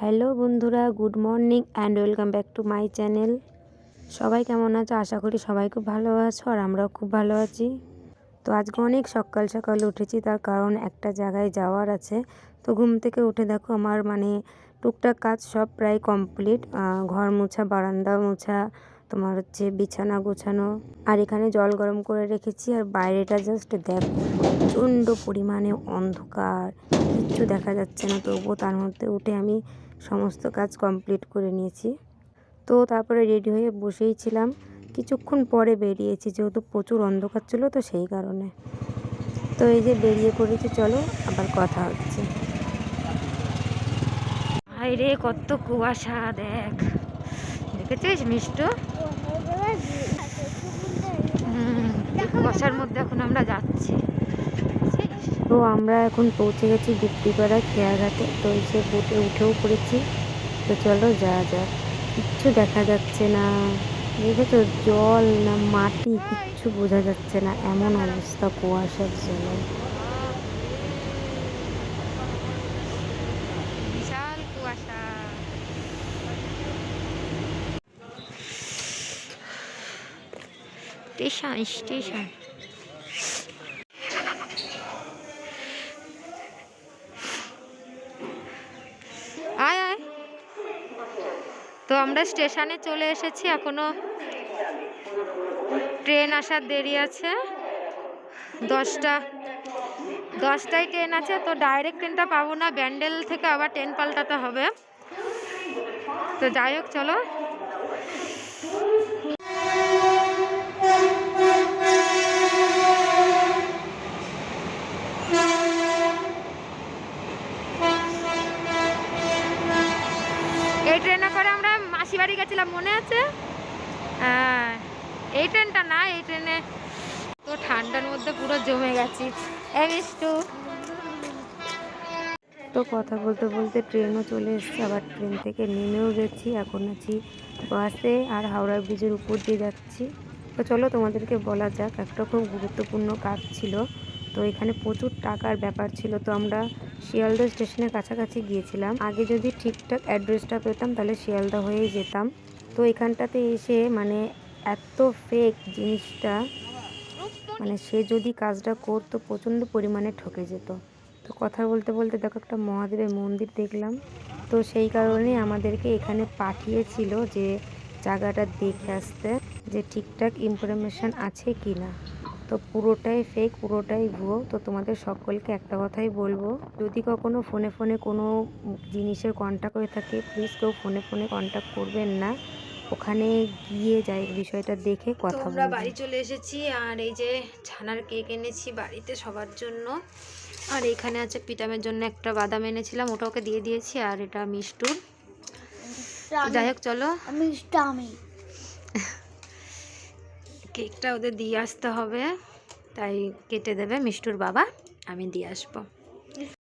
Hello বন্ধুরা, good morning and welcome back to my channel. সবাই কেমন আছো? আশা করি সবাই খুব ভালো আছো আর আমরাও খুব ভালো আছি। তো আজকে অনেক সকাল সকাল উঠেছি, তার কারণ একটা জায়গায় যাওয়ার আছে। তো ঘুম থেকে উঠে দেখো আমার টুকটাক কাজ সব প্রায় কমপ্লিট। ঘর মোছা, বারান্দা মোছা, তোমার হচ্ছে বিছানা গোছানো, আর এখানে জল গরম করে রেখেছি। আর বাইরেটা জাস্ট দেখো, প্রচণ্ড পরিমাণে অন্ধকার, কিচ্ছু দেখা যাচ্ছে না। তবুও তার মধ্যে উঠে আমি সমস্ত কাজ কমপ্লিট করে নিয়েছি। তো তারপরে রেডি হয়ে বসেই ছিলাম, কিছুক্ষণ পরে বেরিয়েছি যেহেতু প্রচুর অন্ধকার ছিল, তো সেই কারণে। তো এই যে বেরিয়ে পড়েছি, চলো আবার কথা হচ্ছে। রে কত কুয়াশা, দেখেছিস মিষ্টু? কুয়াশার মধ্যে এখন আমরা যাচ্ছি। তো আমরা এখন পৌঁছে গেছি গুপ্তিপাড়া খেয়াঘাটে। তো এসে বোটে উঠেও পড়েছি। তো চলো যাওয়া যাক। কিচ্ছু দেখা যাচ্ছে না, দেখেছো? জল না মাটি কিচ্ছু বোঝা যাচ্ছে না, এমন অবস্থা কুয়াশার জন্য। বিশাল কুয়াশা। Station station. আয় আয়। তো আমরা স্টেশনে চলে এসেছি, এখনো ট্রেন আসার দেরি আছে। 10টায় ট্রেন আছে। তো ডাইরেক্ট ট্রেনটা পাবো না, ব্যান্ডেল থেকে আবার ট্রেন পাল্টাতে হবে। তো যাই হোক, চলো। এই ট্রেনে করে আমরা মাসি বাড়ি গেছিলাম, মনে আছে? হ্যাঁ, এই ট্রেনটা না, এই ট্রেনে তো ঠান্ডার মধ্যে পুরো জমে গেছি। তো কথা বলতে বলতে ট্রেনও চলে এসেছে, আবার ট্রেন থেকে নেমেও গেছি। এখন আছি বাসে আর হাওড়া ব্রিজের উপর দিয়ে যাচ্ছি। তো চলো তোমাদেরকে বলা যাক, একটা খুব গুরুত্বপূর্ণ কাজ ছিল। তো এখানে প্রচুর টাকার ব্যাপার ছিল। তো আমরা শিয়ালদা স্টেশনের কাছাকাছি গিয়েছিলাম। আগে যদি ঠিকঠাক অ্যাড্রেসটা পেতাম তাহলে শিয়ালদা হয়েই যেতাম। তো এখানটাতে এসে এত ফেক জিনিসটা, সে যদি কাজটা করতো প্রচণ্ড পরিমাণে ঠকে যেত। তো কথা বলতে বলতে দেখো একটা মহাদেবের মন্দির দেখলাম। তো সেই কারণে আমাদেরকে এখানে পাঠিয়েছিল যে জায়গাটা দেখে আসতে, যে ঠিকঠাক ইনফরমেশান আছে কি না। তো পুরোটাই ফেক, পুরোটাই ভুয়ো। তো তোমাদের সকলকে একটা কথাই বলবো, যদি কখনো ফোনে ফোনে কোনো জিনিসের কন্ট্যাক্ট হয়ে থাকে, প্লিজ কেউ ফোনে ফোনে কন্ট্যাক্ট করবেন না। ওখানে গিয়ে যাই বিষয়টা দেখে কথা বলবো। আমরা বাড়ি চলে এসেছি, আর এই যে ছানার কেক এনেছি বাড়িতে সবার জন্য। আর এখানে আছে পিটামের জন্য একটা বাদাম এনেছিলাম, ওটা ওকে দিয়ে দিয়েছি। আর এটা মিষ্টুর। যাই হোক চলো, কেকটা ওদের দিয়ে আসতে হবে, তাই কেটে দেবে মিষ্টুর বাবা, আমি দিয়ে আসবো।